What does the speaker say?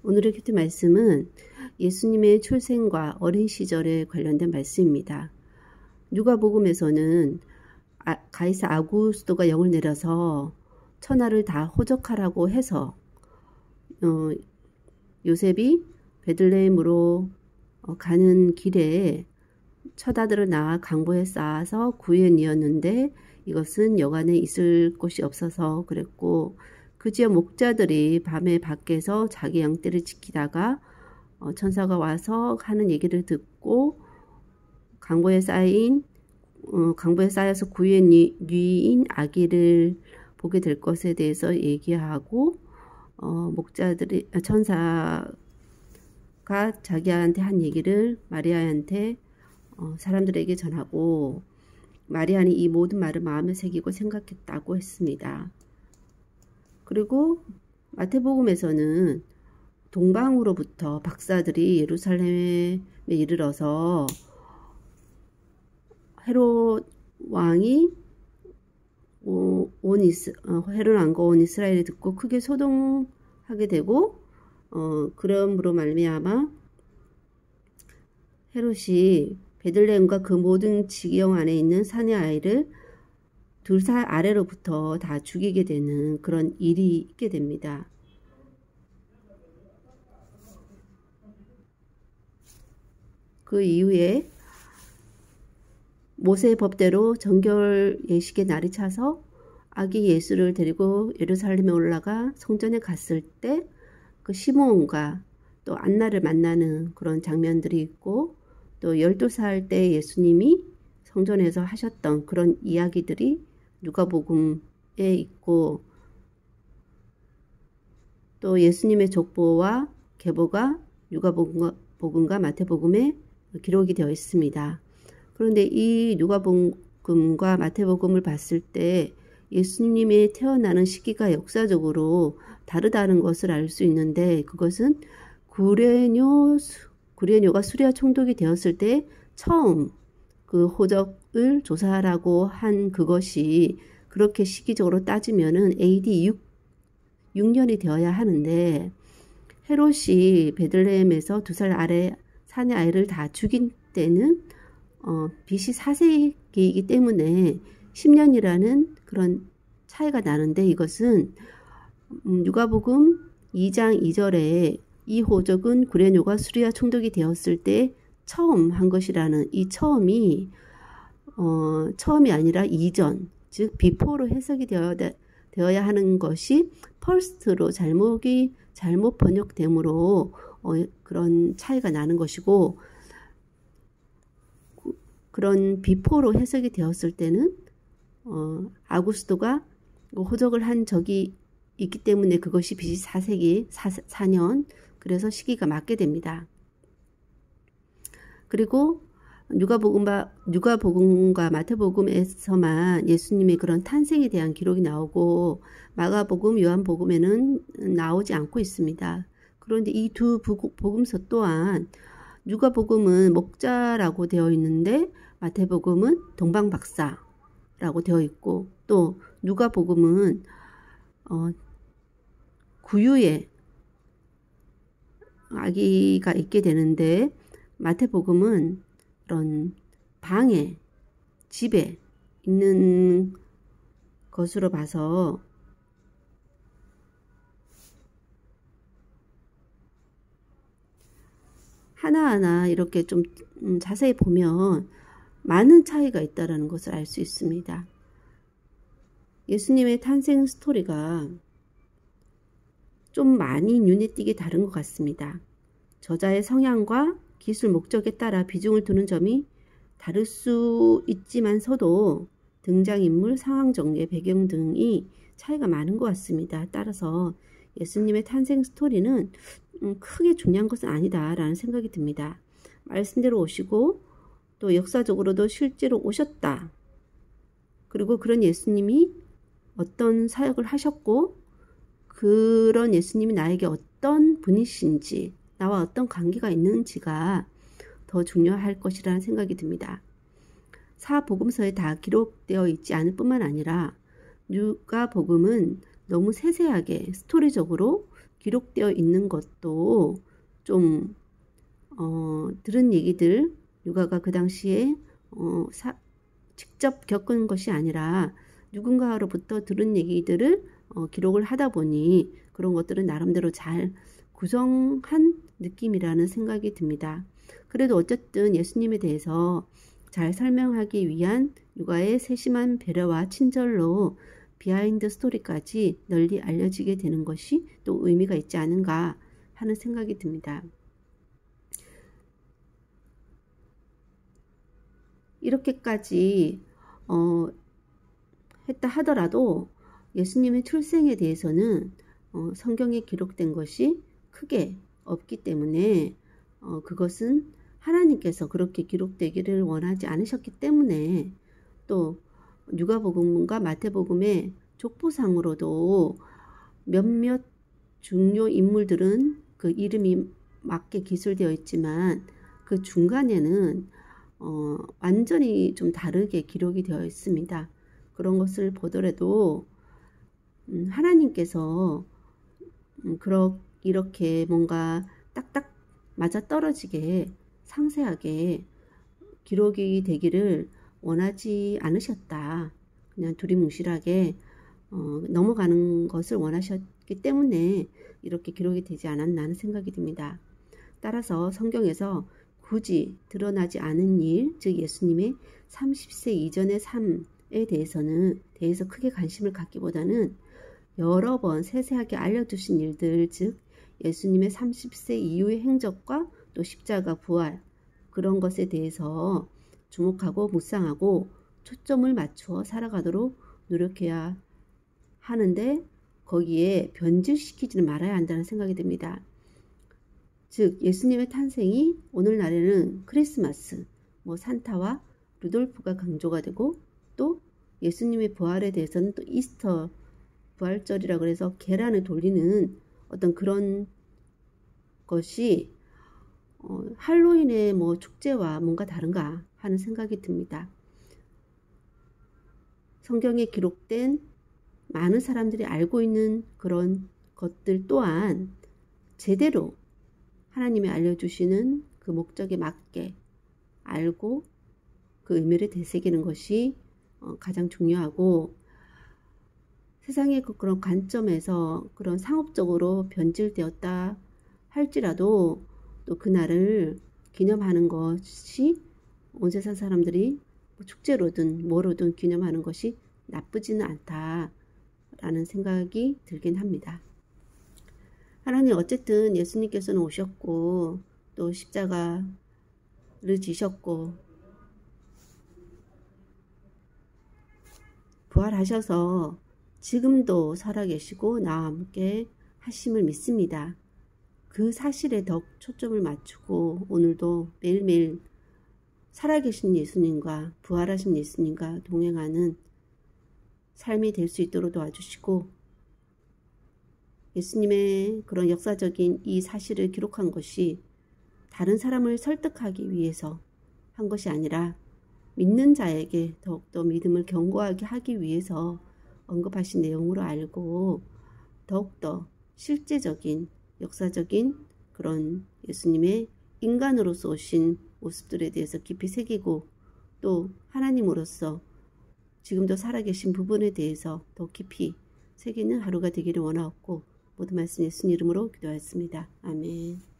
오늘의 큐티 말씀은 예수님의 출생과 어린 시절에 관련된 말씀입니다. 누가복음에서는 가이사 아구스도가 영을 내려서 천하를 다 호적하라고 해서 요셉이 베들레헴으로 가는 길에 처다들을 낳아 강보에 쌓아서 구현이었는데 이것은 여간에 있을 곳이 없어서 그랬고, 그 지역 목자들이 밤에 밖에서 자기 양떼를 지키다가 천사가 와서 하는 얘기를 듣고 강보에 쌓여서 구현류인 아기를 보게 될 것에 대해서 얘기하고, 천사가 자기한테 한 얘기를 마리아한테 사람들에게 전하고, 마리아는 이 모든 말을 마음에 새기고 생각했다고 했습니다. 그리고 마태복음에서는 동방으로부터 박사들이 예루살렘에 이르러서 헤롯 왕이 헤롯 왕과 온 이스라엘이 듣고 크게 소동하게 되고, 그러므로 말미암아 헤롯이 베들레헴과 그 모든 지경 안에 있는 산의 아이를 2살 아래로부터 다 죽이게 되는 그런 일이 있게 됩니다. 그 이후에 모세의 법대로 정결 예식의 날이 차서 아기 예수를 데리고 예루살렘에 올라가 성전에 갔을 때 그 시므온과 또 안나를 만나는 그런 장면들이 있고, 또 12살 때 예수님이 성전에서 하셨던 그런 이야기들이 누가복음에 있고, 또 예수님의 족보와 계보가 누가복음과 마태복음에 기록이 되어 있습니다. 그런데 이 누가복음과 마태복음을 봤을 때 예수님이 태어나는 시기가 역사적으로 다르다는 것을 알 수 있는데, 그것은 구레뇨가 수리아 총독이 되었을 때 처음 그 호적을 조사하라고 한 그것이 그렇게 시기적으로 따지면은 AD 6년이 되어야 하는데, 헤롯이 베들레헴에서 2살 아래 산의 아이를 다 죽인 때는 BC 4세기이기 때문에 10년이라는 그런 차이가 나는데, 이것은 누가복음 2장 2절에 이 호적은 구레뇨가 수리아 총독이 되었을 때 처음 한 것이라는 이 처음이 아니라 이전, 즉 비포로 해석이 되어야 하는 것이 퍼스트로 잘못 번역되므로 그런 차이가 나는 것이고, 그런 비포로 해석이 되었을 때는 아구스도가 호적을 한 적이 있기 때문에 그것이 BC 4세기 4년, 그래서 시기가 맞게 됩니다. 그리고 누가복음과 마태복음에서만 예수님의 그런 탄생에 대한 기록이 나오고, 마가복음, 요한복음에는 나오지 않고 있습니다. 그런데 이 두 복음서 또한 누가복음은 목자라고 되어 있는데 마태복음은 동방박사라고 되어 있고, 또 누가복음은 구유에 아기가 있게 되는데, 마태복음은 그런 방에, 집에 있는 것으로 봐서 하나하나 이렇게 좀 자세히 보면 많은 차이가 있다는 것을 알 수 있습니다. 예수님의 탄생 스토리가 좀 많이 눈에 띄게 다른 것 같습니다. 저자의 성향과 기술 목적에 따라 비중을 두는 점이 다를 수 있지만서도 등장인물, 상황 전개, 배경 등이 차이가 많은 것 같습니다. 따라서 예수님의 탄생 스토리는 크게 중요한 것은 아니다라는 생각이 듭니다. 말씀대로 오시고 또 역사적으로도 실제로 오셨다. 그리고 그런 예수님이 어떤 사역을 하셨고, 그런 예수님이 나에게 어떤 분이신지, 나와 어떤 관계가 있는지가 더 중요할 것이라는 생각이 듭니다. 사복음서에 다 기록되어 있지 않을 뿐만 아니라 누가복음은 너무 세세하게 스토리적으로 기록되어 있는 것도 좀 들은 얘기들, 누가가 그 당시에 직접 겪은 것이 아니라 누군가로부터 들은 얘기들을 기록을 하다 보니 그런 것들은 나름대로 잘 구성한 느낌이라는 생각이 듭니다. 그래도 어쨌든 예수님에 대해서 잘 설명하기 위한 누가의 세심한 배려와 친절로 비하인드 스토리까지 널리 알려지게 되는 것이 또 의미가 있지 않은가 하는 생각이 듭니다. 이렇게까지 했다 하더라도 예수님의 출생에 대해서는 성경에 기록된 것이 크게 없기 때문에 그것은 하나님께서 그렇게 기록되기를 원하지 않으셨기 때문에 또 누가복음과 마태복음의 족보상으로도 몇몇 중요 인물들은 그 이름이 맞게 기술되어 있지만 그 중간에는 완전히 좀 다르게 기록이 되어 있습니다. 그런 것을 보더라도 하나님께서 이렇게 뭔가 딱딱 맞아떨어지게 상세하게 기록이 되기를 원하지 않으셨다. 그냥 두리뭉실하게 넘어가는 것을 원하셨기 때문에 이렇게 기록이 되지 않았나 하는 생각이 듭니다. 따라서 성경에서 굳이 드러나지 않은 일, 즉 예수님의 30세 이전의 삶에 대해서 크게 관심을 갖기보다는 여러 번 세세하게 알려주신 일들, 즉 예수님의 30세 이후의 행적과 또 십자가 부활, 그런 것에 대해서 주목하고 묵상하고 초점을 맞추어 살아가도록 노력해야 하는데 거기에 변질시키지는 말아야 한다는 생각이 듭니다. 즉 예수님의 탄생이 오늘날에는 크리스마스, 산타와 루돌프가 강조가 되고 또 예수님의 부활에 대해서는 또 이스터 부활절이라고 해서 계란을 돌리는 어떤 그런 것이 할로윈의 축제와 뭔가 다른가 하는 생각이 듭니다. 성경에 기록된 많은 사람들이 알고 있는 그런 것들 또한 제대로 하나님이 알려주시는 그 목적에 맞게 알고 그 의미를 되새기는 것이 가장 중요하고 세상의 그런 관점에서 그런 상업적으로 변질되었다 할지라도 또 그날을 기념하는 것이 온 세상 사람들이 축제로든 뭐로든 기념하는 것이 나쁘지는 않다라는 생각이 들긴 합니다. 하나님 어쨌든 예수님께서는 오셨고 또 십자가를 지셨고 부활하셔서 지금도 살아계시고 나와 함께 하심을 믿습니다. 그 사실에 더욱 초점을 맞추고 오늘도 매일매일 살아계신 예수님과 부활하신 예수님과 동행하는 삶이 될 수 있도록 도와주시고 예수님의 그런 역사적인 이 사실을 기록한 것이 다른 사람을 설득하기 위해서 한 것이 아니라 믿는 자에게 더욱더 믿음을 견고하게 하기 위해서 언급하신 내용으로 알고 더욱더 실제적인 역사적인 그런 예수님의 인간으로서 오신 모습들에 대해서 깊이 새기고 또 하나님으로서 지금도 살아계신 부분에 대해서 더 깊이 새기는 하루가 되기를 원하옵고 모든 말씀 예수님 이름으로 기도하였습니다. 아멘.